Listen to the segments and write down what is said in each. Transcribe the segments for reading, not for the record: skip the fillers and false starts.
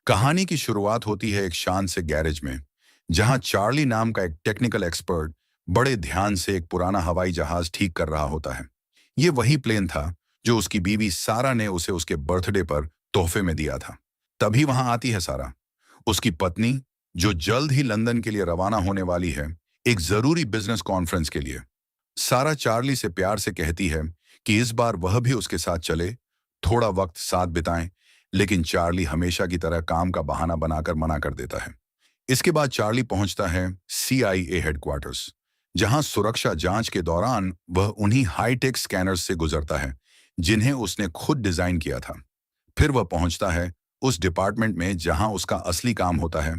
कहानी की शुरुआत होती है एक शान से गैरेज में, जहां चार्ली नाम का एक टेक्निकल एक्सपर्ट बड़े ध्यान से एक पुराना हवाई जहाज ठीक कर रहा होता है। ये वही प्लेन था जो उसकी बीवी सारा ने उसे उसके बर्थडे पर तोहफे में दिया था। तभी वहां आती है सारा, उसकी पत्नी, जो जल्द ही लंदन के लिए रवाना होने वाली है, एक जरूरी बिजनेस कॉन्फ्रेंस के लिए। सारा चार्ली से प्यार से कहती है कि इस बार वह भी उसके साथ चले, थोड़ा वक्त साथ बिताएं, लेकिन चार्ली हमेशा की तरह काम का बहाना बनाकर मना कर देता है। इसके बाद चार्ली पहुंचता है CIA हेडक्वार्टर्स, जहां सुरक्षा जांच के दौरान वह उन्हीं हाईटेक स्कैनर्स से गुजरता है जिन्हें उसने खुद डिजाइन किया था। फिर वह पहुंचता है उस डिपार्टमेंट में जहां उसका असली काम होता है,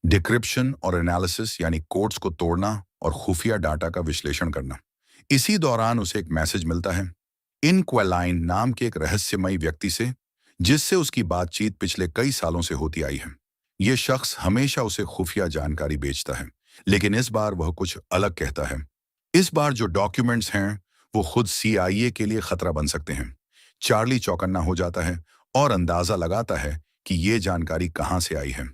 डिक्रिप्शन और एनालिसिस, यानी कोड्स को तोड़ना और खुफिया डाटा का विश्लेषण करना। इसी दौरान उसे एक मैसेज मिलता है इन क्वेलाइन नाम के एक रहस्यमयी व्यक्ति से, जिससे उसकी बातचीत पिछले कई सालों से होती आई है। यह शख्स हमेशा उसे खुफिया जानकारी बेचता है, लेकिन इस बार वह कुछ अलग कहता है। इस बार जो डॉक्यूमेंट्स हैं वो खुद CIA के लिए खतरा बन सकते हैं। चार्ली चौकन्ना हो जाता है और अंदाजा लगाता है कि ये जानकारी कहां से आई है।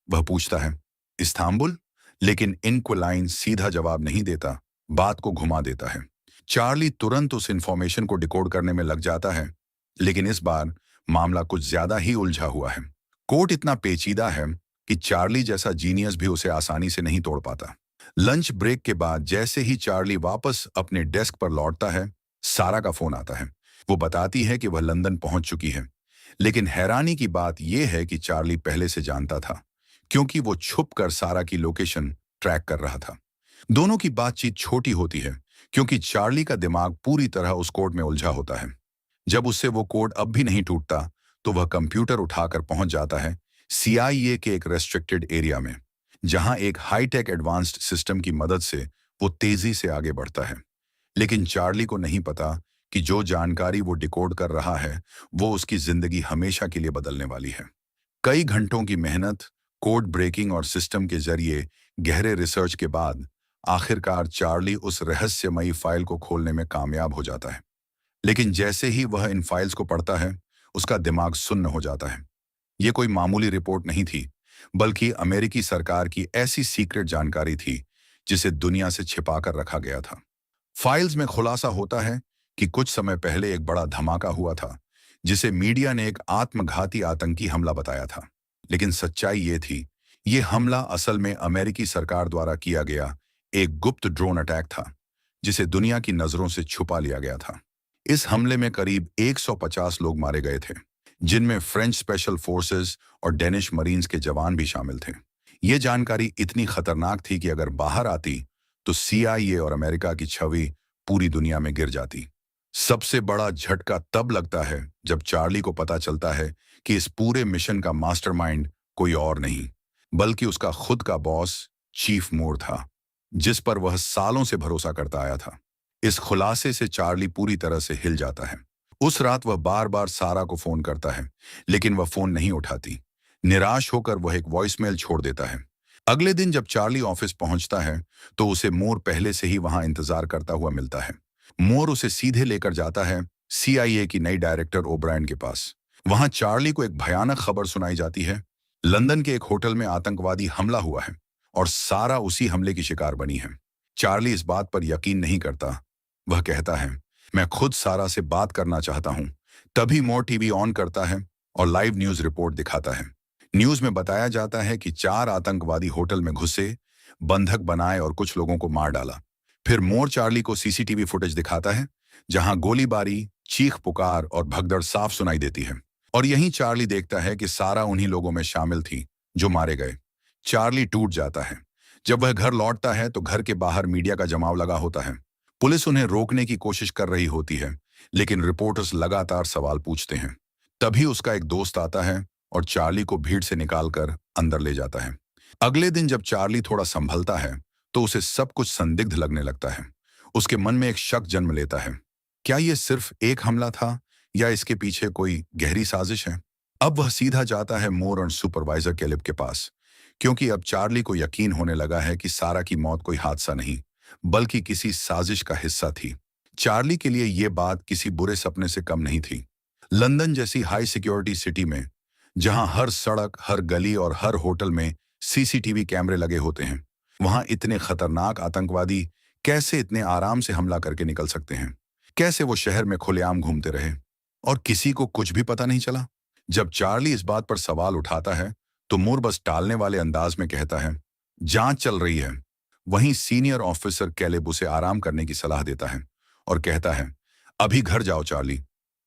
वह पूछता है, इस्तांबुल? लेकिन इनक्विलाइन सीधा जवाब नहीं देता, बात को घुमा देता है। चार्ली तुरंत उस इंफॉर्मेशन को डिकोड करने में लग जाता है, लेकिन इस बार मामला कुछ ज्यादा ही उलझा हुआ है। कोड इतना पेचीदा है कि चार्ली जैसा जीनियस भी उसे आसानी से नहीं तोड़ पाता। लंच ब्रेक के बाद जैसे ही चार्ली वापस अपने डेस्क पर लौटता है, सारा का फोन आता है। वो बताती है कि वह लंदन पहुंच चुकी है, लेकिन हैरानी की बात यह है कि चार्ली पहले से जानता था, क्योंकि वो छुप कर सारा की लोकेशन ट्रैक कर रहा था। दोनों की बातचीत छोटी होती है, क्योंकि चार्ली का दिमाग पूरी तरह उस कोड में उलझा होता है। जब उससे वो कोड अब भी नहीं टूटता, तो वह कंप्यूटर उठाकर पहुंच जाता है CIA के एक रेस्ट्रिक्टेड एरिया में, जहां एक हाईटेक एडवांस्ड सिस्टम की मदद से वो तेजी से आगे बढ़ता है। लेकिन चार्ली को नहीं पता कि जो जानकारी वो डिकोड कर रहा है, वो उसकी जिंदगी हमेशा के लिए बदलने वाली है। कई घंटों की मेहनत, कोड ब्रेकिंग और सिस्टम के जरिए गहरे रिसर्च के बाद आखिरकार चार्ली उस रहस्यमयी फाइल को खोलने में कामयाब हो जाता है। लेकिन जैसे ही वह इन फाइल्स को पढ़ता है, उसका दिमाग सुन्न हो जाता है। ये कोई मामूली रिपोर्ट नहीं थी, बल्कि अमेरिकी सरकार की ऐसी सीक्रेट जानकारी थी जिसे दुनिया से छिपा कर रखा गया था। फाइल्स में खुलासा होता है कि कुछ समय पहले एक बड़ा धमाका हुआ था, जिसे मीडिया ने एक आत्मघाती आतंकी हमला बताया था। लेकिन सच्चाई ये थी, ये हमला असल में अमेरिकी सरकार द्वारा किया गया एक गुप्त ड्रोन अटैक था, जिसे दुनिया की नजरों से छुपा लिया गया था। इस हमले में करीब 150 लोग मारे गए थे, जिनमें फ्रेंच स्पेशल फोर्सेस और डेनिश मरीन्स के जवान भी शामिल थे। ये जानकारी इतनी खतरनाक थी कि अगर बाहर आती तो CIA और अमेरिका की छवि पूरी दुनिया में गिर जाती। सबसे बड़ा झटका तब लगता है जब चार्ली को पता चलता है कि इस पूरे मिशन का मास्टरमाइंड कोई और नहीं, बल्कि उसका खुद का बॉस चीफ मूर था, जिस पर वह सालों से भरोसा करता आया था। इस खुलासे से चार्ली पूरी तरह से हिल जाता है। उस रात वह बार बार सारा को फोन करता है, लेकिन वह फोन नहीं उठाती। निराश होकर वह एक वॉइसमेल छोड़ देता है। अगले दिन जब चार्ली ऑफिस पहुंचता है, तो उसे मोर पहले से ही वहां इंतजार करता हुआ मिलता है। मोर उसे सीधे लेकर जाता है CIA की नई डायरेक्टर ओब्रायन के पास। वहां चार्ली को एक भयानक खबर सुनाई जाती है। लंदन के एक होटल में आतंकवादी हमला हुआ है और सारा उसी हमले की शिकार बनी है। चार्ली इस बात पर यकीन नहीं करता। वह कहता है, मैं खुद सारा से बात करना चाहता हूं। तभी मोर टीवी ऑन करता है और लाइव न्यूज रिपोर्ट दिखाता है। न्यूज में बताया जाता है कि 4 आतंकवादी होटल में घुसे, बंधक बनाए और कुछ लोगों को मार डाला। फिर मोर चार्ली को CCTV फुटेज दिखाता है, जहां गोलीबारी, चीख पुकार और भगदड़ साफ सुनाई देती है। और यहीं चार्ली देखता है कि सारा उन्हीं लोगों में शामिल थी जो मारे गए। चार्ली टूट जाता है। जब वह घर लौटता है तो घर के बाहर मीडिया का जमाव लगा होता है। पुलिस उन्हें रोकने की कोशिश कर रही होती है, लेकिन रिपोर्टर्स लगातार सवाल पूछते हैं। तभी उसका एक दोस्त आता है और चार्ली को भीड़ से निकालकर अंदर ले जाता है। अगले दिन जब चार्ली थोड़ा संभलता है, तो उसे सब कुछ संदिग्ध लगने लगता है। उसके मन में एक शक जन्म लेता है। क्या यह सिर्फ एक हमला था, या इसके पीछे कोई गहरी साजिश है? अब वह सीधा जाता है मोर और सुपरवाइजर कैलिब के पास, क्योंकि अब चार्ली को यकीन होने लगा है कि सारा की मौत कोई हादसा नहीं, बल्कि किसी साजिश का हिस्सा थी। चार्ली के लिए यह बात किसी बुरे सपने से कम नहीं थी। लंदन जैसी हाई सिक्योरिटी सिटी में जहां हर सड़क, हर गली और हर होटल में सीसीटीवी कैमरे लगे होते हैं। वहां इतने खतरनाक आतंकवादी कैसे इतने आराम से हमला करके निकल सकते हैं? कैसे वो शहर में खुलेआम घूमते रहे और किसी को कुछ भी पता नहीं चला? जब चार्ली इस बात पर सवाल उठाता है, तो मूर बस टालने वाले अंदाज में कहता है, जांच चल रही है। वहीं सीनियर ऑफिसर कैलेब उसे आराम करने की सलाह देता है और कहता है, अभी घर जाओ चार्ली।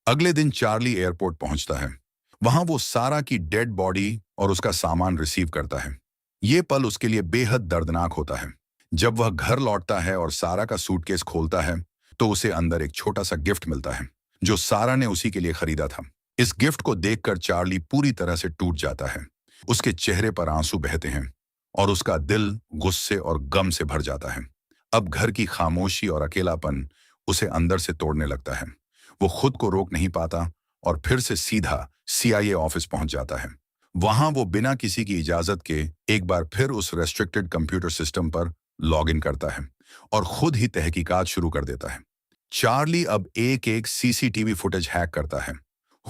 अगले दिन चार्ली एयरपोर्ट पहुंचता है। वहां वो सारा की डेड बॉडी और उसका सामान रिसीव करता है। ये पल उसके लिए बेहद दर्दनाक होता है। जब वह घर लौटता है और सारा का सूटकेस खोलता है, तो उसे अंदर एक छोटा सा गिफ्ट मिलता है, जो सारा ने उसी के लिए खरीदा था। इस गिफ्ट को देखकर चार्ली पूरी तरह से टूट जाता है। उसके चेहरे पर आंसू बहते हैं और उसका दिल गुस्से और गम से भर जाता है। अब घर की खामोशी और अकेलापन उसे अंदर से तोड़ने लगता है। वो खुद को रोक नहीं पाता और फिर से सीधा सीआईए ऑफिस पहुंच जाता है। वहां वो बिना किसी की इजाजत के एक बार फिर उस रेस्ट्रिक्टेड कंप्यूटर सिस्टम पर लॉग इन करता है और खुद ही तहकीकात शुरू कर देता है। चार्ली अब एक एक सीसीटीवी फुटेज हैक करता है।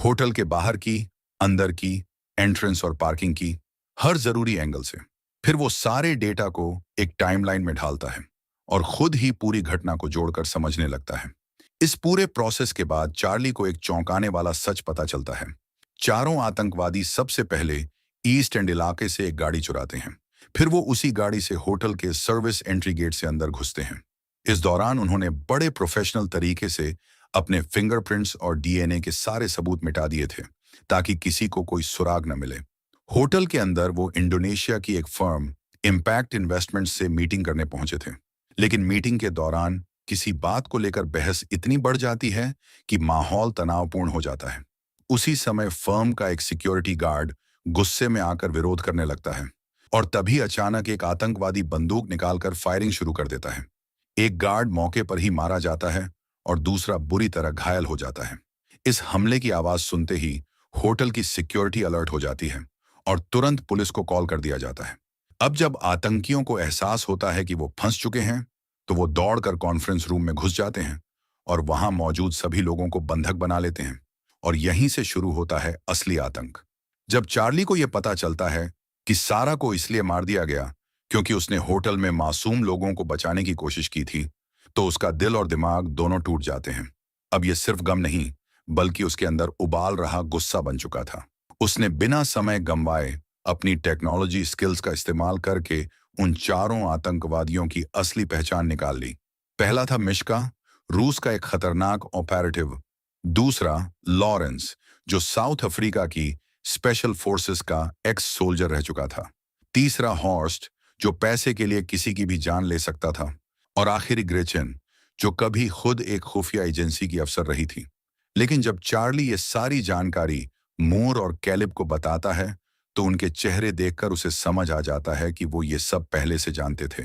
होटल के बाहर की, अंदर की, एंट्रेंस और पार्किंग की, हर जरूरी एंगल से। फिर वो सारे डेटा को एक टाइमलाइन में ढालता है और खुद ही पूरी घटना को जोड़कर समझने लगता है। इस पूरे प्रोसेस के बाद चार्ली को एक चौंकाने वाला सच पता चलता है। चारों आतंकवादी सबसे पहले ईस्ट एंड इलाके से एक गाड़ी चुराते हैं। फिर वो उसी गाड़ी से होटल के सर्विस एंट्री गेट से अंदर घुसते हैं। इस दौरान उन्होंने बड़े प्रोफेशनल तरीके से अपने फिंगरप्रिंट्स और डीएनए के सारे सबूत मिटा दिए थे, ताकि किसी को कोई सुराग न मिले। होटल के अंदर वो इंडोनेशिया की एक फर्म इम्पैक्ट इन्वेस्टमेंट से मीटिंग करने पहुंचे थे। लेकिन मीटिंग के दौरान किसी बात को लेकर बहस इतनी बढ़ जाती है कि माहौल तनावपूर्ण हो जाता है। उसी समय फर्म का एक सिक्योरिटी गार्ड गुस्से में आकर विरोध करने लगता है और तभी अचानक एक आतंकवादी बंदूक निकालकर फायरिंग शुरू कर देता है। एक गार्ड मौके पर ही मारा जाता है और दूसरा बुरी तरह घायल हो जाता है। इस हमले की आवाज सुनते ही होटल की सिक्योरिटी अलर्ट हो जाती है और तुरंत पुलिस को कॉल कर दिया जाता है। अब जब आतंकियों को एहसास होता है कि वो फंस चुके हैं, तो वो दौड़कर कॉन्फ्रेंस रूम में घुस जाते हैं और वहां मौजूद सभी लोगों को बंधक बना लेते हैं। और यहीं से शुरू होता है असली आतंक। जब चार्ली को यह पता चलता है कि सारा को इसलिए मार दिया गया क्योंकि उसने होटल में मासूम लोगों को बचाने की कोशिश की थी, तो उसका दिल और दिमाग दोनों टूट जाते हैं। अब यह सिर्फ गम नहीं, बल्कि उसके अंदर उबाल रहा गुस्सा बन चुका था। उसने बिना समय गंवाए अपनी टेक्नोलॉजी स्किल्स का इस्तेमाल करके उन चारों आतंकवादियों की असली पहचान निकाल ली। पहला था मिश्का, रूस का एक खतरनाक ऑपरेटिव। दूसरा लॉरेंस, जो साउथ अफ्रीका की स्पेशल फोर्सेस का एक्स सोल्जर रह चुका था। तीसरा हॉर्स्ट, जो पैसे के लिए किसी की भी जान ले सकता था। और आखिरी ग्रेचन, जो कभी खुद एक खुफिया एजेंसी की अफसर रही थी। लेकिन जब चार्ली ये सारी जानकारी मूर और कैलिब को बताता है, तो उनके चेहरे देखकर उसे समझ आ जाता है कि वो ये सब पहले से जानते थे।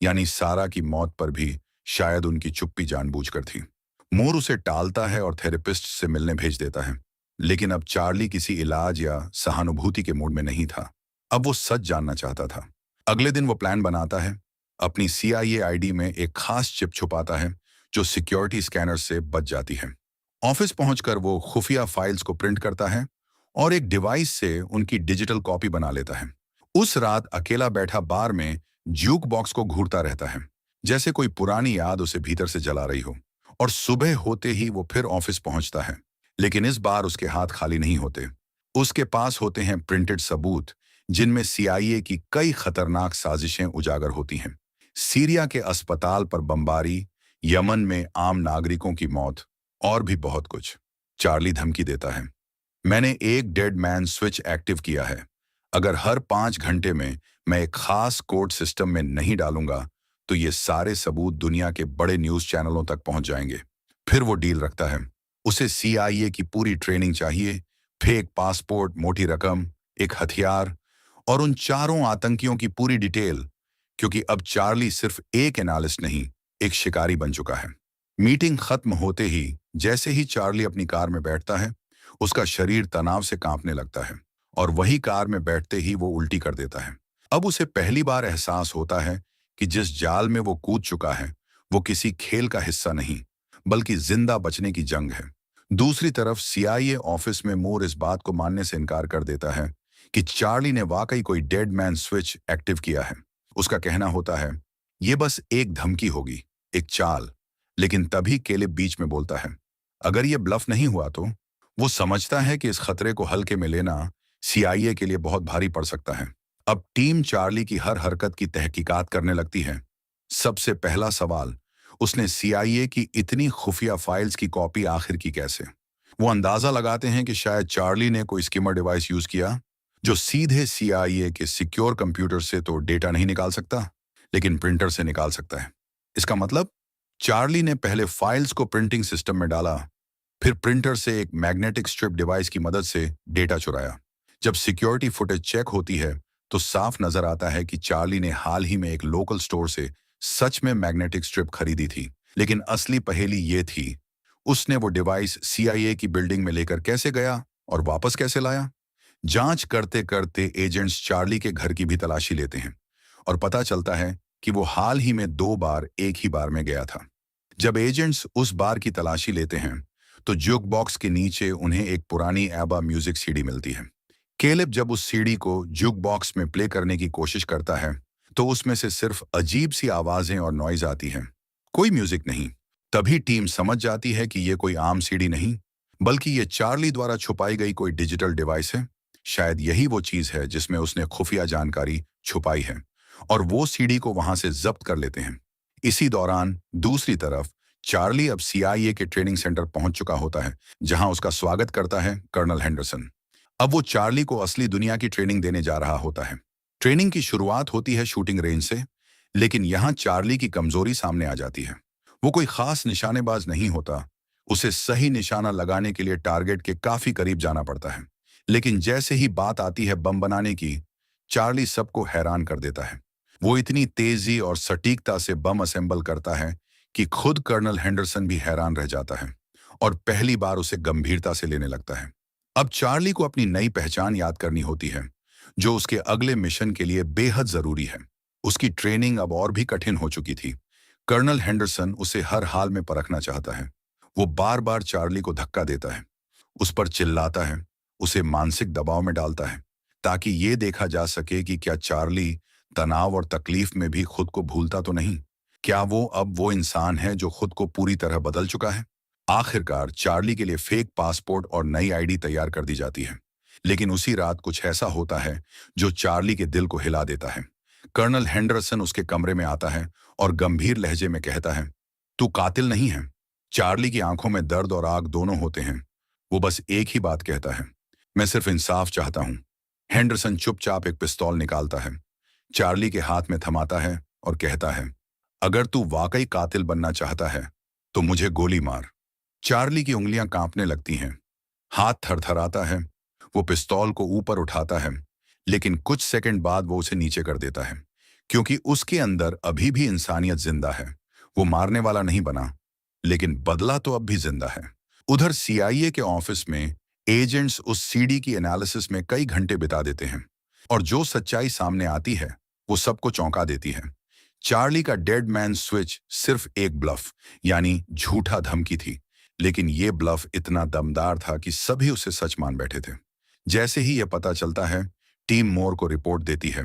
यानी सारा की मौत पर भी शायद उनकी चुप्पी जानबूझकर थी। मूर उसे टालता है और थेरेपिस्ट से मिलने भेज देता है। लेकिन अब चार्ली किसी इलाज या सहानुभूति के मूड में नहीं था। अब वो सच जानना चाहता था। अगले दिन वो प्लान बनाता है। अपनी सीआईए आईडी में एक खास चिप छुपाता है, जो सिक्योरिटी स्कैनर से बच जाती है। ऑफिस पहुंचकर वो खुफिया फाइल्स को प्रिंट करता है और एक डिवाइस से उनकी डिजिटल कॉपी बना लेता है। उस रात अकेला बैठा बार में ज्यूक बॉक्स को घूरता रहता है, जैसे कोई पुरानी याद उसे भीतर से जला रही हो। और सुबह होते ही वो फिर ऑफिस पहुंचता है। लेकिन इस बार उसके हाथ खाली नहीं होते। उसके पास होते हैं प्रिंटेड सबूत, जिनमें सीआईए की कई खतरनाक साजिशें उजागर होती हैं। सीरिया के अस्पताल पर बमबारी, यमन में आम नागरिकों की मौत और भी बहुत कुछ। चार्ली धमकी देता है, मैंने एक डेड मैन स्विच एक्टिव किया है। अगर हर 5 घंटे में मैं एक खास कोड सिस्टम में नहीं डालूंगा, तो ये सारे सबूत दुनिया के बड़े न्यूज चैनलों तक पहुंच जाएंगे। फिर वो डील रखता है। उसे सीआईए की पूरी ट्रेनिंग चाहिए, फेक पासपोर्ट, मोटी रकम, एक हथियार और उन चारों आतंकियों की पूरी डिटेल, क्योंकि अब चार्ली सिर्फ एक एनालिस्ट नहीं, एक शिकारी बन चुका है। मीटिंग खत्म होते ही जैसे ही चार्ली अपनी कार में बैठता है, उसका शरीर तनाव से कांपने लगता है और वही कार में बैठते ही वो उल्टी कर देता है। अब उसे पहली बार एहसास होता है कि जिस जाल में वो कूद चुका है, वो किसी खेल का हिस्सा नहीं, बल्कि जिंदा बचने की जंग है। दूसरी तरफ सीआईए ऑफिस में मूर इस बात को मानने से इनकार कर देता है कि चार्ली ने वाकई कोई डेड मैन स्विच एक्टिव किया है। उसका कहना होता है, ये बस एक धमकी होगी, एक चाल। लेकिन तभी केलिब बीच में बोलता है, अगर ये ब्लफ नहीं हुआ तो। वो समझता है कि इस खतरे को हल्के में लेना सीआईए के लिए बहुत भारी पड़ सकता है। अब टीम चार्ली की हर हरकत की तहकीकात करने लगती है। सबसे पहला सवाल, उसने सीआईए की इतनी खुफिया फाइल्स की कॉपी आखिर की कैसे? वो अंदाजा लगाते हैं कि शायद चार्ली ने कोई स्किमर डिवाइस यूज किया जो सीधे सीआईए के सिक्योर कंप्यूटर से तो डेटा नहीं निकाल सकता, लेकिन प्रिंटर से निकाल सकता है। इसका मतलब चार्ली ने पहले फाइल्स को प्रिंटिंग सिस्टम में डाला, फिर प्रिंटर से एक मैग्नेटिक स्ट्रिप डिवाइस की मदद से डेटा चुराया। जब सिक्योरिटी फुटेज चेक होती है तो साफ नजर आता है कि चार्ली ने हाल ही में एक लोकल स्टोर से सच में मैग्नेटिक स्ट्रिप खरीदी थी। लेकिन असली पहेली ये थी, उसने वो डिवाइस सीआईए की बिल्डिंग में लेकर कैसे गया और वापस कैसे लाया? जांच करते करते एजेंट्स चार्ली के घर की भी तलाशी लेते हैं और पता चलता है कि वो हाल ही में 2 बार एक ही बार में गया था। जब एजेंट्स उस बार की तलाशी लेते हैं तो जुक बॉक्स के नीचे उन्हें एक पुरानी एबा म्यूजिक सीडी मिलती है। केलेब जब उस सीडी को जुक बॉक्स में प्ले करने की कोशिश करता है तो उसमें से सिर्फ अजीब सी आवाजें और नॉइज आती हैं, कोई म्यूजिक नहीं। तभी टीम समझ जाती है कि ये कोई आम सीडी नहीं, बल्कि ये चार्ली द्वारा छुपाई गई कोई डिजिटल डिवाइस है। शायद यही वो चीज है जिसमें उसने खुफिया जानकारी छुपाई है, और वो सीडी को वहां से जब्त कर लेते हैं। इसी दौरान दूसरी तरफ चार्ली अब सीआईए के ट्रेनिंग सेंटर पहुंच चुका होता है, जहां उसका स्वागत करता है कर्नल हेंडरसन। अब वो चार्ली को असली दुनिया की ट्रेनिंग देने जा रहा होता है। ट्रेनिंग की शुरुआत होती है शूटिंग रेंज से, लेकिन यहां चार्ली की कमजोरी सामने आ जाती है। वो कोई खास निशानेबाज नहीं होता, उसे सही निशाना लगाने के लिए टारगेट के काफी करीब जाना पड़ता है। लेकिन जैसे ही बात आती है बम बनाने की, चार्ली सबको हैरान कर देता है। वो इतनी तेजी और सटीकता से बम असेंबल करता है कि खुद कर्नल हेंडरसन भी हैरान रह जाता है और पहली बार उसे गंभीरता से लेने लगता है। अब चार्ली को अपनी नई पहचान याद करनी होती है, जो उसके अगले मिशन के लिए बेहद जरूरी है। उसकी ट्रेनिंग अब और भी कठिन हो चुकी थी। कर्नल हेंडरसन उसे हर हाल में परखना चाहता है। वो बार बार चार्ली को धक्का देता है, उस पर चिल्लाता है, उसे मानसिक दबाव में डालता है, ताकि ये देखा जा सके कि क्या चार्ली तनाव और तकलीफ में भी खुद को भूलता तो नहीं। क्या वो अब वो इंसान है जो खुद को पूरी तरह बदल चुका है? आखिरकार चार्ली के लिए फेक पासपोर्ट और नई आईडी तैयार कर दी जाती है। लेकिन उसी रात कुछ ऐसा होता है जो चार्ली के दिल को हिला देता है। कर्नल हेंडरसन उसके कमरे में आता है और गंभीर लहजे में कहता है, तू कातिल नहीं है। चार्ली की आंखों में दर्द और आग दोनों होते हैं। वो बस एक ही बात कहता है, मैं सिर्फ इंसाफ चाहता हूं। हेंडरसन चुपचाप एक पिस्तौल निकालता है, चार्ली के हाथ में थमाता है और कहता है, अगर तू वाकई कातिल बनना चाहता है तो मुझे गोली मार। चार्ली की उंगलियां कांपने लगती हैं, हाथ थरथराता है। वो पिस्तौल को ऊपर उठाता है, लेकिन कुछ सेकंड बाद वो उसे नीचे कर देता है, क्योंकि उसके अंदर अभी भी इंसानियत जिंदा है। वो मारने वाला नहीं बना, लेकिन बदला तो अब भी जिंदा है। उधर सीआईए के ऑफिस में एजेंट्स उस सीडी की एनालिसिस में कई घंटे बिता देते हैं, और जो सच्चाई सामने आती है वो सबको चौंका देती है। चार्ली का डेड मैन स्विच सिर्फ एक ब्लफ, यानी झूठा धमकी थी, लेकिन ये ब्लफ इतना दमदार था कि सभी उसे सच मान बैठे थे। जैसे ही यह पता चलता है, टीम मोर को रिपोर्ट देती है,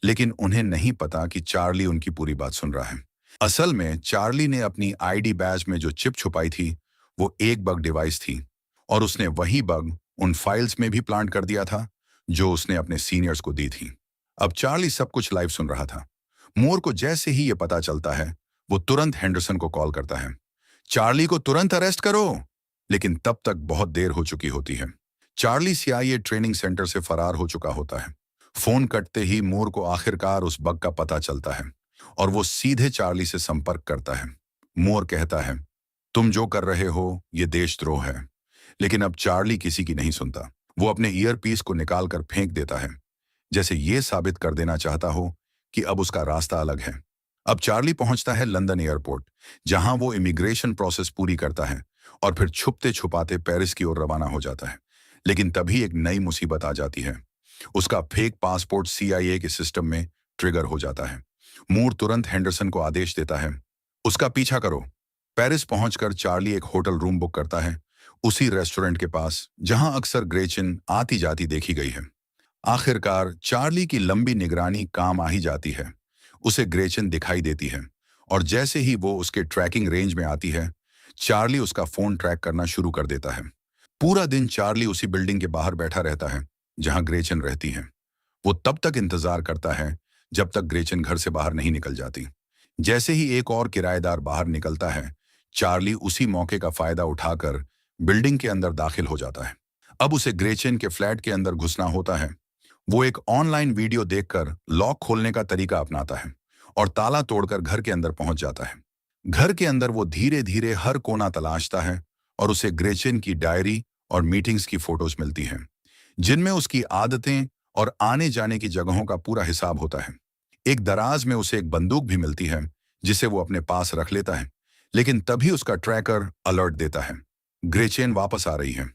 लेकिन उन्हें नहीं पता कि चार्ली उनकी पूरी बात सुन रहा है। असल में चार्ली ने अपनी आईडी बैज में जो चिप छुपाई थी वो एक बग डिवाइस थी, और उसने वही बग उन फाइल्स में भी प्लांट कर दिया था जो उसने अपने सीनियर्स को दी थी। अब चार्ली सब कुछ लाइव सुन रहा था। मोर को जैसे ही यह पता चलता है, वो तुरंत हेंडरसन को कॉल करता है, चार्ली को तुरंत अरेस्ट करो। लेकिन तब तक बहुत देर हो चुकी होती है। चार्ली सीआईए ट्रेनिंग सेंटर से फरार हो चुका होता है। फोन कटते ही मोर को आखिरकार उस बग का पता चलता है और वो सीधे चार्ली से संपर्क करता है। मोर कहता है, तुम जो कर रहे हो ये देशद्रोह है। लेकिन अब चार्ली किसी की नहीं सुनता। वो अपने ईयरपीस को निकालकर फेंक देता है, जैसे ये साबित कर देना चाहता हो कि अब उसका रास्ता अलग है। अब चार्ली पहुंचता है लंदन एयरपोर्ट, जहां वो इमिग्रेशन प्रोसेस पूरी करता है और फिर छुपते छुपाते पेरिस की ओर रवाना हो जाता है। लेकिन तभी एक नई मुसीबत आ जाती है। उसका फेक पासपोर्ट सीआईए के सिस्टम में ट्रिगर हो जाता है। मूर तुरंत हेंडरसन को आदेश देता है, उसका पीछा करो। पेरिस पहुंचकर चार्ली एक होटल रूम बुक करता है। उसी रेस्टोरेंट के पास जहां अक्सर ग्रेचन आती जाती देखी गई है। आखिरकार चार्ली की लंबी निगरानी काम आ ही जाती है। उसे ग्रेचन दिखाई देती है और जैसे ही वो उसके ट्रैकिंग रेंज में आती है, चार्ली उसका फोन ट्रैक करना शुरू कर देता है। पूरा दिन चार्ली उसी बिल्डिंग के बाहर बैठा रहता है जहां ग्रेचन रहती है। वो तब तक इंतजार करता है जब तक ग्रेचन घर से बाहर नहीं निकल जाती। जैसे ही एक और किराएदार बाहर निकलता है, चार्ली उसी मौके का फायदा उठाकर बिल्डिंग के अंदर दाखिल हो जाता है। अब उसे ग्रेचन के फ्लैट के अंदर घुसना होता है। वो एक ऑनलाइन वीडियो देखकर लॉक खोलने का तरीका अपनाता है और ताला तोड़कर घर के अंदर पहुंच जाता है। घर के अंदर वो धीरे धीरे हर कोना तलाशता है और उसे ग्रेचन की डायरी और मीटिंग्स की फोटोज मिलती हैं, जिनमें उसकी आदतें और आने जाने की जगहों का पूरा हिसाब होता है। एक दराज में उसे एक बंदूक भी मिलती है जिसे वो अपने पास रख लेता है, लेकिन तभी उसका ट्रैकर अलर्ट देता है, ग्रेचेन वापस आ रही है।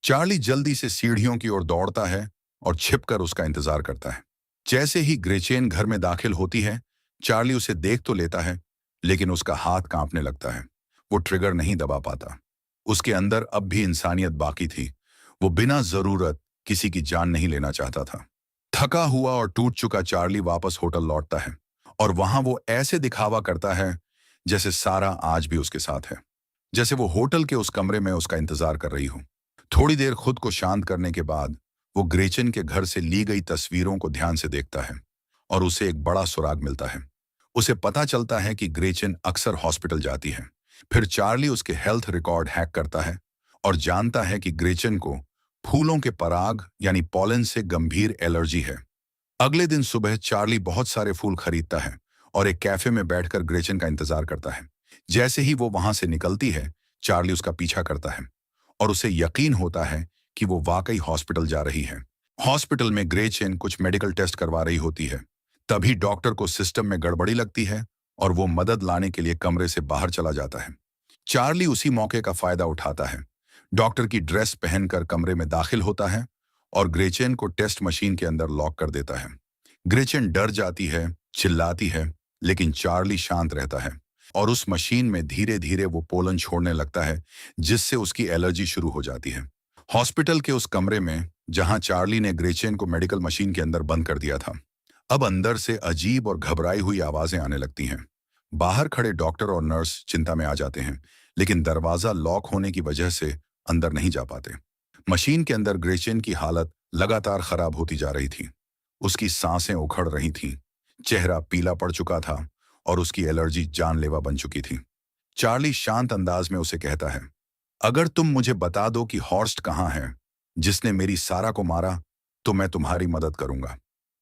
चार्ली जल्दी से सीढ़ियों की ओर दौड़ता है और छिपकर उसका इंतजार करता है। जैसे ही ग्रेचेन घर में दाखिल होती है, चार्ली उसे देख तो लेता है, लेकिन उसका हाथ कांपने लगता है। वो ट्रिगर नहीं दबा पाता। उसके अंदर अब भी इंसानियत बाकी थी। वो बिना जरूरत किसी की जान नहीं लेना चाहता था। थका हुआ और टूट चुका चार्ली वापस होटल लौटता है और वहां वो ऐसे दिखावा करता है जैसे सारा आज भी उसके साथ है, जैसे वो होटल के उस कमरे में उसका इंतजार कर रही हो। थोड़ी देर खुद को शांत करने के बाद वो ग्रेचन के घर से ली गई तस्वीरों को ध्यान से देखता है और उसे एक बड़ा सुराग मिलता है। उसे पता चलता है कि ग्रेचन अक्सर हॉस्पिटल जाती है। फिर चार्ली उसके हेल्थ रिकॉर्ड हैक करता है और जानता है कि ग्रेचन को फूलों के पराग यानी पॉलन से गंभीर एलर्जी है। अगले दिन सुबह चार्ली बहुत सारे फूल खरीदता है और एक कैफे में बैठकर ग्रेचन का इंतजार करता है। जैसे ही वो वहां से निकलती है, चार्ली उसका पीछा करता है और उसे यकीन होता है कि वो वाकई हॉस्पिटल जा रही है। हॉस्पिटल में ग्रेचन कुछ मेडिकल टेस्ट करवा रही होती है। तभी डॉक्टर को सिस्टम में गड़बड़ी लगती है और वो मदद लाने के लिए कमरे से बाहर चला जाता है। चार्ली उसी मौके का फायदा उठाता है, डॉक्टर की ड्रेस पहनकर कमरे में दाखिल होता है और ग्रेचन को टेस्ट मशीन के अंदर लॉक कर देता है। ग्रेचन डर जाती है, चिल्लाती है, लेकिन चार्ली शांत रहता है और उस मशीन में धीरे धीरे वो पोलन छोड़ने लगता है, जिससे उसकी एलर्जी शुरू हो जाती है। हॉस्पिटल के उस कमरे में जहां चार्ली ने ग्रेचन को मेडिकल मशीन के अंदर बंद कर दिया था, अब अंदर से अजीब और घबराई हुई आवाजें आने लगती हैं। बाहर खड़े डॉक्टर और नर्स चिंता में आ जाते हैं, लेकिन दरवाजा लॉक होने की वजह से अंदर नहीं जा पाते। मशीन के अंदर ग्रेचन की हालत लगातार खराब होती जा रही थी। उसकी सांसें उखड़ रही थीं, चेहरा पीला पड़ चुका था और उसकी एलर्जी जानलेवा बन चुकी थी। चार्ली शांत अंदाज में उसे कहता है, अगर तुम मुझे बता दो कि हॉर्स्ट कहाँ है, जिसने मेरी सारा को मारा, तो मैं तुम्हारी मदद करूंगा।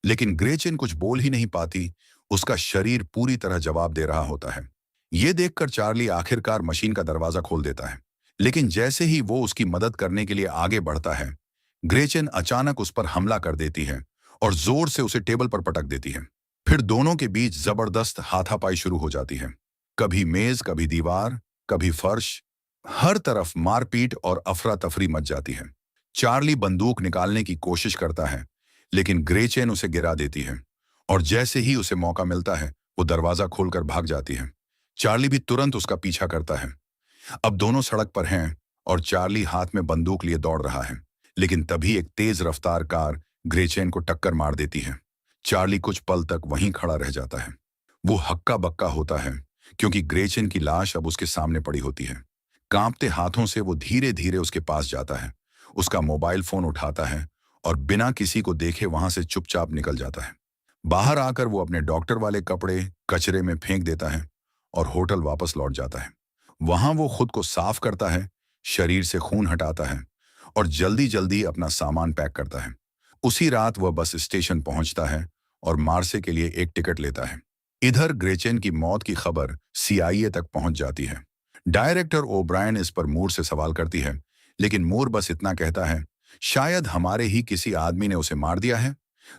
लेकिन ग्रेचन कुछ बोल ही नहीं पाती। उसका शरीर पूरी तरह जवाब दे रहा होता है। ये देखकर चार्ली आखिरकार मशीन का दरवाजा खोल देता है, लेकिन जैसे ही वो उसकी मदद करने के लिए आगे बढ़ता है, ग्रेचन अचानक उस पर हमला कर देती है और जोर से उसे टेबल पर पटक देती है। फिर दोनों के बीच जबरदस्त हाथापाई शुरू हो जाती है। कभी मेज, कभी दीवार, कभी फर्श, हर तरफ मारपीट और अफरा तफरी मच जाती है। चार्ली बंदूक निकालने की कोशिश करता है, लेकिन ग्रेचेन उसे गिरा देती है और जैसे ही उसे मौका मिलता है, वो दरवाजा खोलकर भाग जाती है। चार्ली भी तुरंत उसका पीछा करता है। अब दोनों सड़क पर हैं और चार्ली हाथ में बंदूक लिए दौड़ रहा है, लेकिन तभी एक तेज रफ्तार कार ग्रेचेन को टक्कर मार देती है। चार्ली कुछ पल तक वहीं खड़ा रह जाता है। वो हक्का बक्का होता है क्योंकि ग्रेचेन की लाश अब उसके सामने पड़ी होती है। कांपते हाथों से वो धीरे धीरे उसके पास जाता है, उसका मोबाइल फोन उठाता है और बिना किसी को देखे वहां से चुपचाप निकल जाता है। बाहर आकर वो अपने डॉक्टर वाले कपड़े कचरे में फेंक देता है और होटल वापस लौट जाता है। वहां वो खुद को साफ करता है, शरीर से खून हटाता है और जल्दी जल्दी अपना सामान पैक करता है। उसी रात वह बस स्टेशन पहुंचता है और मार्से के लिए एक टिकट लेता है। इधर ग्रेचेन की मौत की खबर सीआईए तक पहुंच जाती है। डायरेक्टर ओब्रायन इस पर मूर से सवाल करती है, लेकिन मूर बस इतना कहता है, शायद हमारे ही किसी आदमी ने उसे मार दिया है।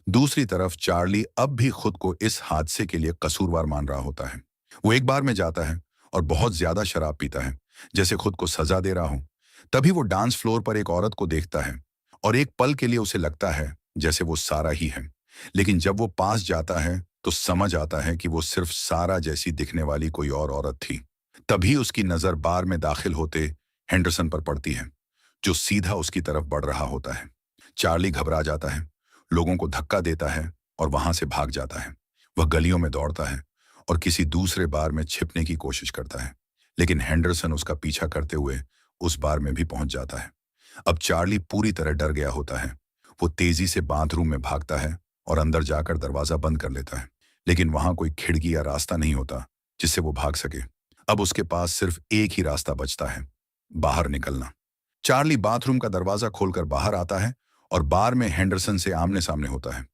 दूसरी तरफ चार्ली अब भी खुद को इस हादसे के लिए कसूरवार मान रहा होता है। वो एक बार में जाता है और बहुत ज्यादा शराब पीता है, जैसे खुद को सजा दे रहा हो। तभी वो डांस फ्लोर पर एक औरत को देखता है और एक पल के लिए उसे लगता है जैसे वो सारा ही है, लेकिन जब वो पास जाता है तो समझ आता है कि वो सिर्फ सारा जैसी दिखने वाली कोई और औरत थी। तभी उसकी नजर बार में दाखिल होते हेंडरसन पर पड़ती है। जो सीधा उसकी तरफ बढ़ रहा होता है। चार्ली घबरा जाता है, लोगों को धक्का देता है और वहां से भाग जाता है। वह गलियों में दौड़ता है और किसी दूसरे बार में छिपने की कोशिश करता है, लेकिन हेंडरसन उसका पीछा करते हुए उस बार में भी पहुंच जाता है। अब चार्ली पूरी तरह डर गया होता है। वो तेजी से बाथरूम में भागता है और अंदर जाकर दरवाजा बंद कर लेता है, लेकिन वहां कोई खिड़की या रास्ता नहीं होता जिससे वो भाग सके। अब उसके पास सिर्फ एक ही रास्ता बचता है, बाहर निकलना। चार्ली बाथरूम का दरवाजा खोलकर बाहर आता है और बार में हेंडरसन से आमने सामने होता है।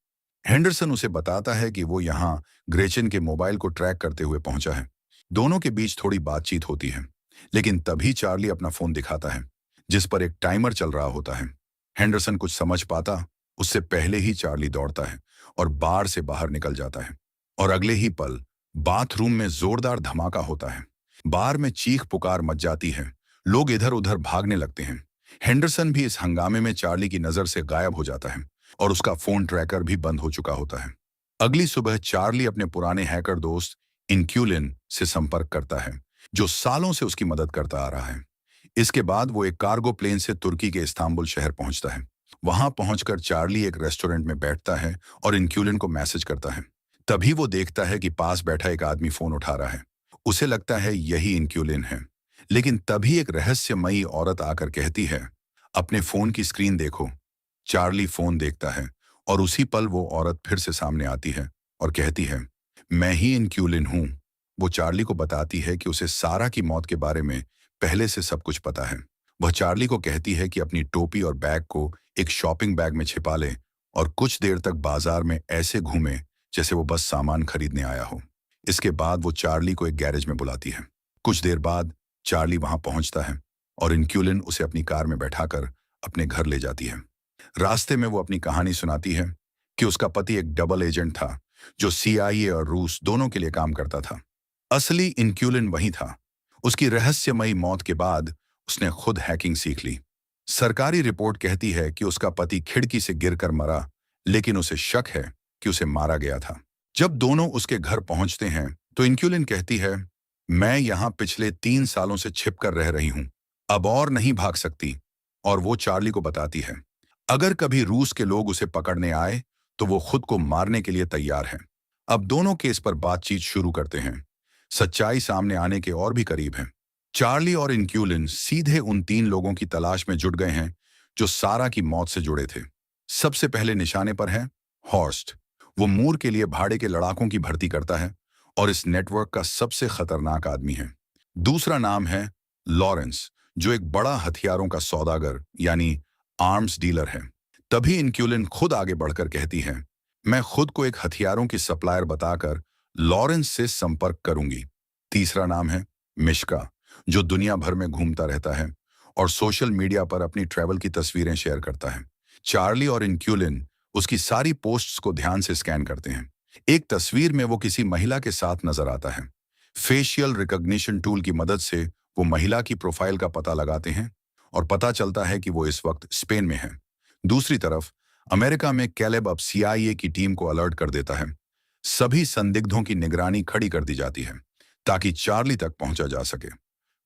हेंडरसन उसे बताता है कि वो यहाँ ग्रेचन के मोबाइल को ट्रैक करते हुए पहुंचा है। दोनों के बीच थोड़ी बातचीत होती है, लेकिन तभी चार्ली अपना फोन दिखाता है जिस पर एक टाइमर चल रहा होता है। हेंडरसन कुछ समझ पाता उससे पहले ही चार्ली दौड़ता है और बार से बाहर निकल जाता है, और अगले ही पल बाथरूम में जोरदार धमाका होता है। बार में चीख पुकार मच जाती है, लोग इधर उधर भागने लगते हैं। हेंडरसन भी इस हंगामे में चार्ली की नजर से गायब हो जाता है और उसका फोन ट्रैकर भी बंद हो चुका होता है। अगली सुबह चार्ली अपने पुराने हैकर दोस्त इनक्यूलिन से संपर्क करता है, जो सालों से उसकी मदद करता आ रहा है। इसके बाद वो एक कार्गो प्लेन से तुर्की के इस्तांबुल शहर पहुंचता है। वहां पहुंचकर चार्ली एक रेस्टोरेंट में बैठता है और इनक्यूलिन को मैसेज करता है। तभी वो देखता है कि पास बैठा एक आदमी फोन उठा रहा है। उसे लगता है यही इनक्यूलिन है, लेकिन तभी एक रहस्यमयी औरत आकर कहती है, अपने फोन की स्क्रीन देखो। चार्ली फोन देखता है और उसी पल वो औरत फिर से सामने आती है और कहती है, मैं ही इनक्यूलिन हूं। वो चार्ली को बताती है कि उसे सारा की मौत के बारे में पहले से सब कुछ पता है। वह चार्ली को कहती है कि अपनी टोपी और बैग को एक शॉपिंग बैग में छिपा ले और कुछ देर तक बाजार में ऐसे घूमे जैसे वो बस सामान खरीदने आया हो। इसके बाद वो चार्ली को एक गैरेज में बुलाती है। कुछ देर बाद चार्ली वहां पहुंचता है और इनक्यूलिन उसे अपनी कार में बैठाकर अपने घर ले जाती है। रास्ते में वो अपनी कहानी सुनाती है कि उसका पति एक डबल एजेंट था जो CIA और रूस दोनों के लिए काम करता था। असली इनक्यूलिन वही था। उसकी रहस्यमयी मौत के बाद उसने खुद हैकिंग सीख ली। सरकारी रिपोर्ट कहती है कि उसका पति खिड़की से गिरकर मरा, लेकिन उसे शक है कि उसे मारा गया था। जब दोनों उसके घर पहुंचते हैं तो इनक्यूलिन कहती है, मैं यहां पिछले 3 सालों से छिपकर रह रही हूं, अब और नहीं भाग सकती। और वो चार्ली को बताती है, अगर कभी रूस के लोग उसे पकड़ने आए तो वो खुद को मारने के लिए तैयार है। अब दोनों केस पर बातचीत शुरू करते हैं। सच्चाई सामने आने के और भी करीब है। चार्ली और इनक्यूलिन सीधे उन 3 लोगों की तलाश में जुट गए हैं जो सारा की मौत से जुड़े थे। सबसे पहले निशाने पर है हॉर्स्ट। वो मूर के लिए भाड़े के लड़ाकों की भर्ती करता है और इस नेटवर्क का सबसे खतरनाक आदमी है। दूसरा नाम है लॉरेंस, जो एक बड़ा हथियारों का सौदागर यानी आर्म्स डीलर है। तभी इनक्यूलिन खुद आगे बढ़कर कहती है, मैं खुद को एक हथियारों की सप्लायर बताकर लॉरेंस से संपर्क करूंगी। तीसरा नाम है मिश्का, जो दुनिया भर में घूमता रहता है और सोशल मीडिया पर अपनी ट्रैवल की तस्वीरें शेयर करता है। चार्ली और इनक्यूलिन उसकी सारी पोस्ट्स को ध्यान से स्कैन करते हैं। एक तस्वीर में वो किसी महिला के साथ नजर आता है। फेशियल रिकॉग्निशन टूल की मदद से वो महिला की प्रोफाइल का पता लगाते हैं और पता चलता है कि वो इस वक्त स्पेन में है। दूसरी तरफ अमेरिका में कैलेब अब CIA की टीम को अलर्ट कर देता है। सभी संदिग्धों की निगरानी खड़ी कर दी जाती है ताकि चार्ली तक पहुंचा जा सके।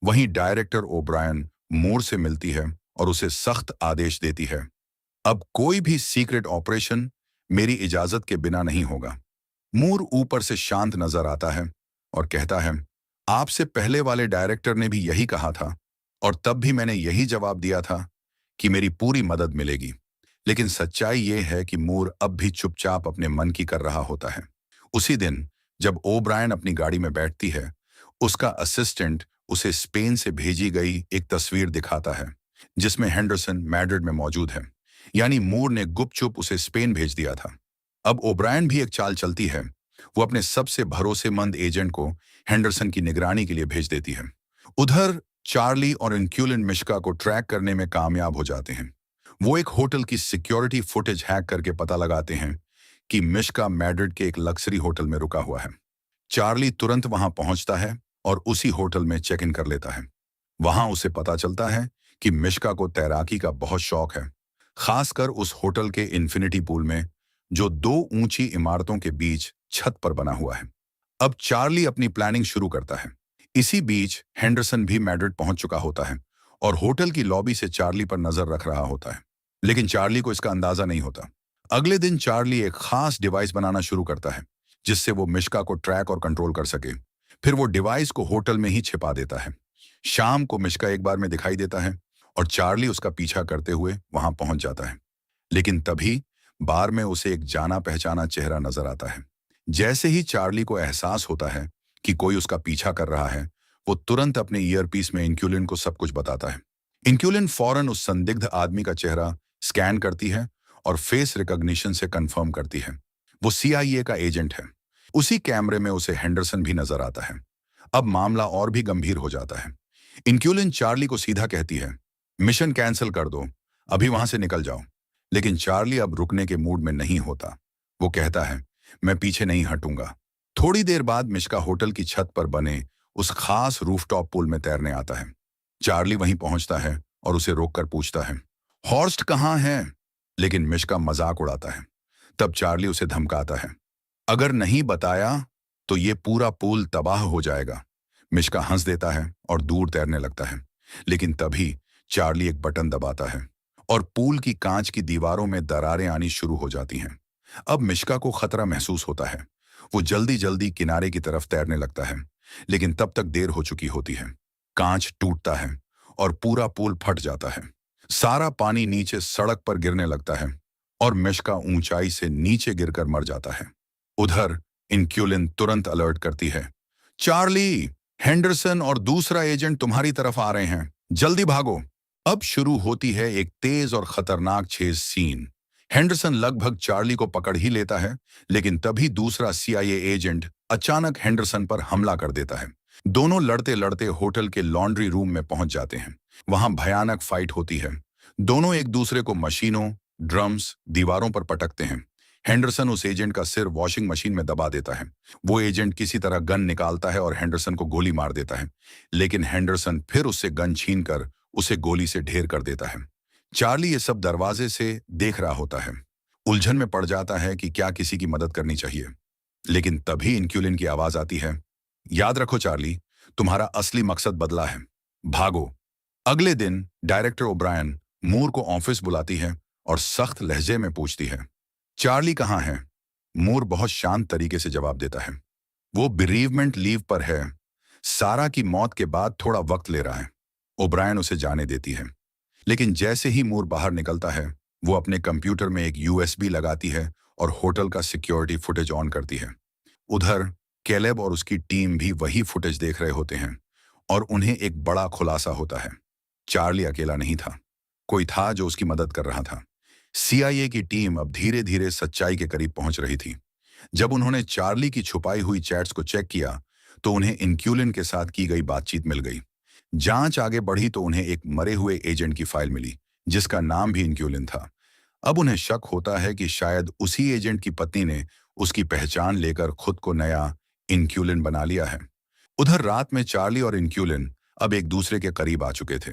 वहीं डायरेक्टर ओब्रायन मूर से मिलती है और उसे सख्त आदेश देती है, अब कोई भी सीक्रेट ऑपरेशन मेरी इजाजत के बिना नहीं होगा। मूर ऊपर से शांत नजर आता है और कहता है, आपसे पहले वाले डायरेक्टर ने भी यही कहा था और तब भी मैंने यही जवाब दिया था कि मेरी पूरी मदद मिलेगी। लेकिन सच्चाई ये है कि मूर अब भी चुपचाप अपने मन की कर रहा होता है। उसी दिन जब ओब्रायन अपनी गाड़ी में बैठती है, उसका असिस्टेंट उसे स्पेन से भेजी गई एक तस्वीर दिखाता है जिसमें हेंडरसन मैड्रिड में मौजूद है। यानी मूर ने गुपचुप उसे स्पेन भेज दिया था। अब ओब्रायन भी एक चाल चलती है। वो अपने सबसे भरोसेमंद एजेंट को हेंडरसन की निगरानी के लिए भेज देती है। उधर चार्ली और इनक्यूलिन मिश्का को ट्रैक करने में कामयाब हो जाते हैं। वो एक होटल की सिक्योरिटी फुटेज हैक करके पता लगाते हैं कि मिश्का मैड्रिड के एक लक्जरी होटल में रुका हुआ है। चार्ली तुरंत वहां पहुंचता है और उसी होटल में चेक इन कर लेता है। वहां उसे पता चलता है कि मिश्का को तैराकी का बहुत शौक है, खासकर उस होटल के इन्फिनिटी पूल में जो 2 ऊंची इमारतों के बीच छत पर बना हुआ है। अब चार्ली अपनी प्लानिंग शुरू करता है। इसी बीच हेंडरसन भी मैड्रिड पहुंच चुका होता है और होटल की लॉबी से चार्ली पर नजर रख रहा होता है। लेकिन चार्ली को इसका अंदाजा नहीं होता। अगले दिन चार्ली एक खास डिवाइस बनाना शुरू करता है जिससे वो मिश्का को ट्रैक और कंट्रोल कर सके। फिर वो डिवाइस को होटल में ही छिपा देता है। शाम को मिश्का एक बार में दिखाई देता है और चार्ली उसका पीछा करते हुए वहां पहुंच जाता है। लेकिन तभी बार में उसे एक जाना पहचाना चेहरा नजर आता है। जैसे ही चार्ली को एहसास होता है कि कोई उसका पीछा कर रहा है, वो तुरंत अपने ईयरपीस में इंक्यूलिन को सब कुछ बताता है। इंक्यूलिन फौरन उस संदिग्ध आदमी का चेहरा स्कैन करती है और फेस रिकॉग्निशन से कंफर्म करती है। वो सीआईए का एजेंट है। उसी कैमरे में उसे हेंडरसन भी नजर आता है। अब मामला और भी गंभीर हो जाता है। इंक्यूलिन चार्ली को सीधा कहती है, मिशन कैंसिल कर दो, अभी वहां से निकल जाओ। लेकिन चार्ली अब रुकने के मूड में नहीं होता। वो कहता है, मैं पीछे नहीं हटूंगा। थोड़ी देर बाद मिश्का होटल की छत पर बने उस खास रूफटॉप पूल में तैरने आता है। चार्ली वहीं पहुंचता है और उसे रोककर पूछता है, हॉर्स्ट कहाँ है? लेकिन मिश्का मजाक उड़ाता है। तब चार्ली उसे धमकाता है, अगर नहीं बताया तो ये पूरा पूल तबाह हो जाएगा। मिश्का हंस देता है और दूर तैरने लगता है। लेकिन तभी चार्ली एक बटन दबाता है और पूल की कांच की दीवारों में दरारें आनी शुरू हो जाती हैं। अब मिश्का को खतरा महसूस होता है। वो जल्दी जल्दी किनारे की तरफ तैरने लगता है, लेकिन तब तक देर हो चुकी होती है। कांच टूटता है और पूरा पूल फट जाता है। सारा पानी नीचे सड़क पर गिरने लगता है और मिश्का ऊंचाई से नीचे गिरकर मर जाता है। उधर इंक्यूलिन तुरंत अलर्ट करती है, चार्ली, हेंडरसन और दूसरा एजेंट तुम्हारी तरफ आ रहे हैं, जल्दी भागो। अब शुरू होती है एक तेज और खतरनाक चेज सीन। हेंडरसन लगभग चार्ली को पकड़ ही लेता है, लेकिन तभी दूसरा सीआईए एजेंट अचानक हेंडरसन पर हमला कर देता है। दोनों लड़ते लड़ते होटल के लॉन्ड्री रूम में पहुंच जाते हैं। वहां भयानक फाइट होती है। दोनों एक दूसरे को मशीनों, ड्रम्स, दीवारों पर पटकते हैं। हेंडरसन उस एजेंट का सिर वॉशिंग मशीन में दबा देता है। वो एजेंट किसी तरह गन निकालता है और हेंडरसन को गोली मार देता है। लेकिन हेंडरसन फिर उससे गन छीनकर उसे गोली से ढेर कर देता है। चार्ली ये सब दरवाजे से देख रहा होता है। उलझन में पड़ जाता है कि क्या किसी की मदद करनी चाहिए। लेकिन तभी इंक्यूलिन की आवाज आती है, याद रखो चार्ली, तुम्हारा असली मकसद बदला है, भागो। अगले दिन डायरेक्टर ओब्रायन मूर को ऑफिस बुलाती है और सख्त लहजे में पूछती है, चार्ली कहाँ है? मूर बहुत शांत तरीके से जवाब देता है, वो बिरीवमेंट लीव पर है, सारा की मौत के बाद थोड़ा वक्त ले रहा है। ओब्रायन उसे जाने देती है। लेकिन जैसे ही मूर बाहर निकलता है, वो अपने कंप्यूटर में एक यूएसबी लगाती है और होटल का सिक्योरिटी फुटेज ऑन करती है। उधर कैलेब और उसकी टीम भी वही फुटेज देख रहे होते हैं और उन्हें एक बड़ा खुलासा होता है। चार्ली अकेला नहीं था, कोई था जो उसकी मदद कर रहा था। सीआईए की टीम अब धीरे धीरे सच्चाई के करीब पहुंच रही थी। जब उन्होंने चार्ली की छुपाई हुई चैट्स को चेक किया तो उन्हें इंक्यूलिन के साथ की गई बातचीत मिल गई। जांच आगे बढ़ी तो उन्हें एक मरे हुए एजेंट की फाइल मिली जिसका नाम भी इंक्यूलिन था। अब उन्हें शक होता है कि शायद उसी एजेंट की पत्नी ने उसकी पहचान लेकर खुद को नया इंक्यूलिन बना लिया है। उधर रात में चार्ली और इंक्यूलिन अब एक दूसरे के करीब आ चुके थे।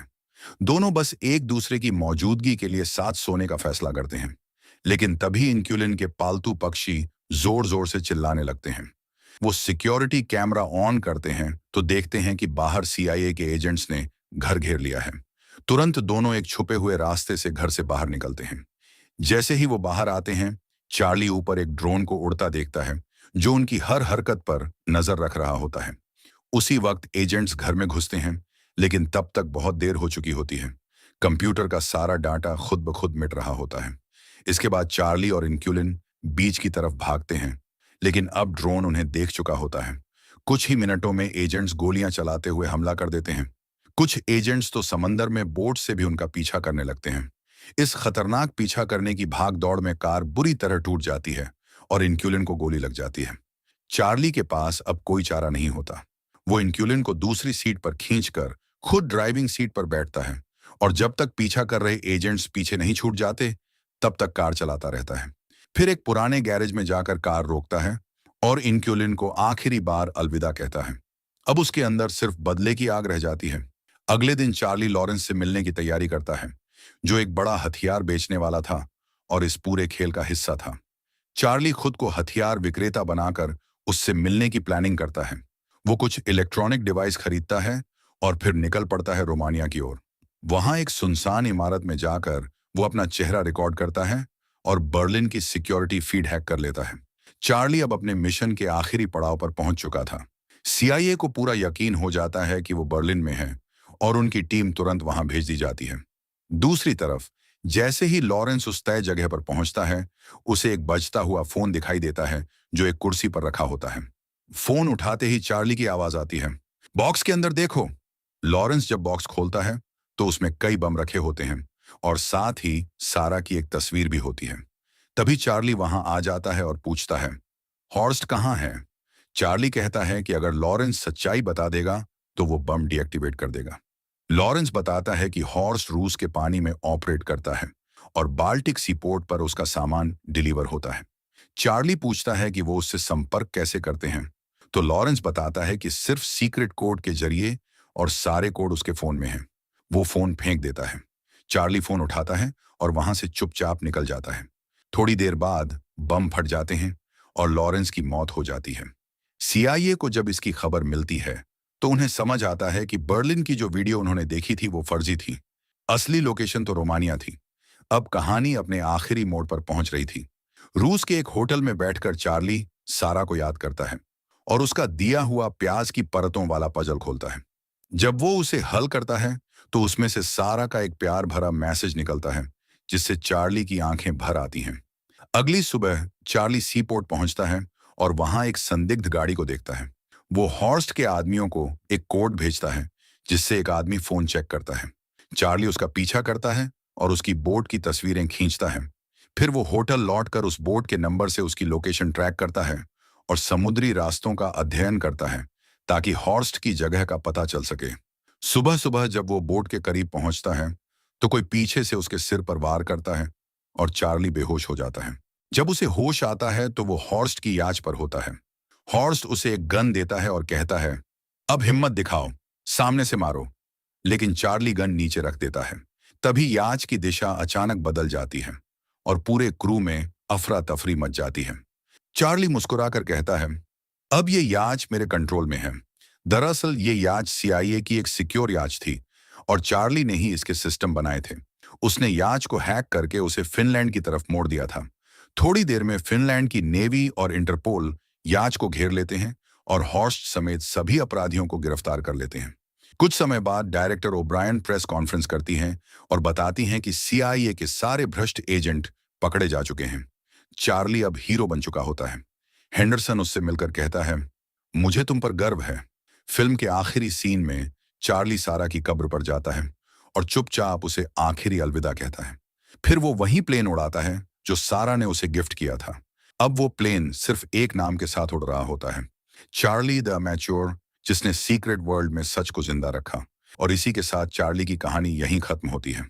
दोनों बस एक दूसरे की मौजूदगी के लिए साथ सोने का फैसला करते हैं। लेकिन तभी इंक्यूलिन के पालतू पक्षी जोर जोर से चिल्लाने लगते हैं। वो सिक्योरिटी कैमरा ऑन करते हैं तो देखते हैं कि बाहर सीआईए के एजेंट्स ने घर घेर लिया है। तुरंत दोनों एक छुपे हुए रास्ते से घर से बाहर निकलते हैं। जैसे ही वो बाहर आते हैं, चार्ली ऊपर एक ड्रोन को उड़ता देखता है जो उनकी हर हरकत पर नजर रख रहा होता है। उसी वक्त एजेंट्स घर में घुसते हैं, लेकिन तब तक बहुत देर हो चुकी होती है। कंप्यूटर का सारा डाटा खुद ब खुद मिट रहा होता है। इसके बाद चार्ली और इंक्यूलिन बीच की तरफ भागते हैं, लेकिन अब ड्रोन उन्हें देख चुका होता है। कुछ ही मिनटों में एजेंट्स गोलियां चलाते हुए हमला कर देते हैं। कुछ एजेंट्स तो समंदर में बोट से भी उनका पीछा करने लगते हैं। इस खतरनाक पीछा करने की भाग दौड़ में कार बुरी तरह टूट जाती है और इंक्यूलिन को गोली लग जाती है। चार्ली के पास अब कोई चारा नहीं होता। वो इंक्यूलिन को दूसरी सीट पर खींचकर खुद ड्राइविंग सीट पर बैठता है और जब तक पीछा कर रहे एजेंट्स पीछे नहीं छूट जाते, तब तक कार चलाता रहता है। फिर एक पुराने गैरेज में जाकर कार रोकता है और इंक्यूलिन को आखिरी बार अलविदा कहता है। अब उसके अंदर सिर्फ बदले की आग रह जाती है। अगले दिन चार्ली लॉरेंस से मिलने की तैयारी करता है, जो एक बड़ा हथियार बेचने वाला था और इस पूरे खेल का हिस्सा था। चार्ली खुद को हथियार विक्रेता बनाकर उससे मिलने की प्लानिंग करता है। वो कुछ इलेक्ट्रॉनिक डिवाइस खरीदता है और फिर निकल पड़ता है रोमानिया की ओर। वहां एक सुनसान इमारत में जाकर वो अपना चेहरा रिकॉर्ड करता है और बर्लिन की सिक्योरिटी फीड हैक कर लेता है। चार्ली अब अपने मिशन के आखिरी पड़ाव पर पहुंच चुका था। सीआईए को पूरा यकीन हो जाता है कि वो बर्लिन में है और उनकी टीम तुरंत वहां भेज दी जाती है। दूसरी तरफ जैसे ही लॉरेंस उस तय जगह पर पहुंचता है, उसे एक बजता हुआ फोन दिखाई देता है जो एक कुर्सी पर रखा होता है। फोन उठाते ही चार्ली की आवाज आती है, बॉक्स के अंदर देखो। लॉरेंस जब बॉक्स खोलता है तो उसमें कई बम रखे होते हैं और साथ ही सारा की एक तस्वीर भी होती है। तभी चार्ली वहां आ जाता है और पूछता है, हॉर्स्ट कहाँ है? चार्ली कहता है कि अगर लॉरेंस सच्चाई बता देगा तो वो बम डीएक्टिवेट कर देगा। लॉरेंस बताता है कि हॉर्स्ट रूस के पानी में ऑपरेट करता है और बाल्टिक सीपोर्ट पर उसका सामान डिलीवर होता है। चार्ली पूछता है कि वो उससे संपर्क कैसे करते हैं, तो लॉरेंस बताता है कि सिर्फ सीक्रेट कोड के जरिए और सारे कोड उसके फोन में हैं। वो फोन फेंक देता है। चार्ली फोन उठाता है और वहां से चुपचाप निकल जाता है। थोड़ी देर बाद बम फट जाते हैं और लॉरेंस की मौत हो जाती है। सीआईए को जब इसकी खबर मिलती है तो उन्हें समझ आता है कि बर्लिन की जो वीडियो उन्होंने देखी थी वो फर्जी थी। असली लोकेशन तो रोमानिया थी। अब कहानी अपने आखिरी मोड़ पर पहुंच रही थी। रूस के एक होटल में बैठकर चार्ली सारा को याद करता है और उसका दिया हुआ प्याज की परतों वाला पजल खोलता है। जब वो उसे हल करता है तो उसमें से सारा का एक प्यार भरा मैसेज निकलता है जिससे चार्ली की आंखें भर आती हैं। अगली सुबह चार्ली सीपोर्ट पहुंचता है और वहां एक संदिग्ध गाड़ी को देखता है। वो हॉर्स्ट के आदमियों को एक कोड भेजता है जिससे एक आदमी फोन चेक करता है। चार्ली उसका पीछा करता है और उसकी बोट की तस्वीरें खींचता है। फिर वो होटल लौटकर उस बोट के नंबर से उसकी लोकेशन ट्रैक करता है और समुद्री रास्तों का अध्ययन करता है ताकि हॉर्स्ट की जगह का पता चल सके। सुबह सुबह जब वो बोट के करीब पहुंचता है तो कोई पीछे से उसके सिर पर वार करता है और चार्ली बेहोश हो जाता है। जब उसे होश आता है तो वो हॉर्स्ट की याच पर होता है। हॉर्स्ट उसे एक गन देता है और कहता है, अब हिम्मत दिखाओ, सामने से मारो। लेकिन चार्ली गन नीचे रख देता है। तभी याच की दिशा अचानक बदल जाती है और पूरे क्रू में अफरा तफरी मच जाती है। चार्ली मुस्कुराकर कहता है, अब ये याच मेरे कंट्रोल में है। दरअसल ये याच सीआईए की एक सिक्योर याच थी और चार्ली ने ही इसके सिस्टम बनाए थे। उसने याच को हैक करके उसे फिनलैंड की तरफ मोड़ दिया था। थोड़ी देर में फिनलैंड की नेवी और इंटरपोल याच को घेर लेते हैं और हॉर्स्ट समेत सभी अपराधियों को गिरफ्तार कर लेते हैं। कुछ समय बाद डायरेक्टर ओब्रायन प्रेस कॉन्फ्रेंस करती हैं और बताती हैं कि सीआईए के सारे भ्रष्ट एजेंट पकड़े जा चुके हैं। चार्ली अब हीरो बन चुका होता है। हेंडरसन उससे मिलकर कहता है, मुझे तुम पर गर्व है। फिल्म के आखिरी सीन में चार्ली सारा की कब्र पर जाता है और चुपचाप उसे आखिरी अलविदा कहता है। फिर वो वही प्लेन उड़ाता है जो सारा ने उसे गिफ्ट किया था। अब वो प्लेन सिर्फ एक नाम के साथ उड़ रहा होता है, चार्ली द मैच्योर, जिसने सीक्रेट वर्ल्ड में सच को जिंदा रखा। और इसी के साथ चार्ली की कहानी यहीं खत्म होती है।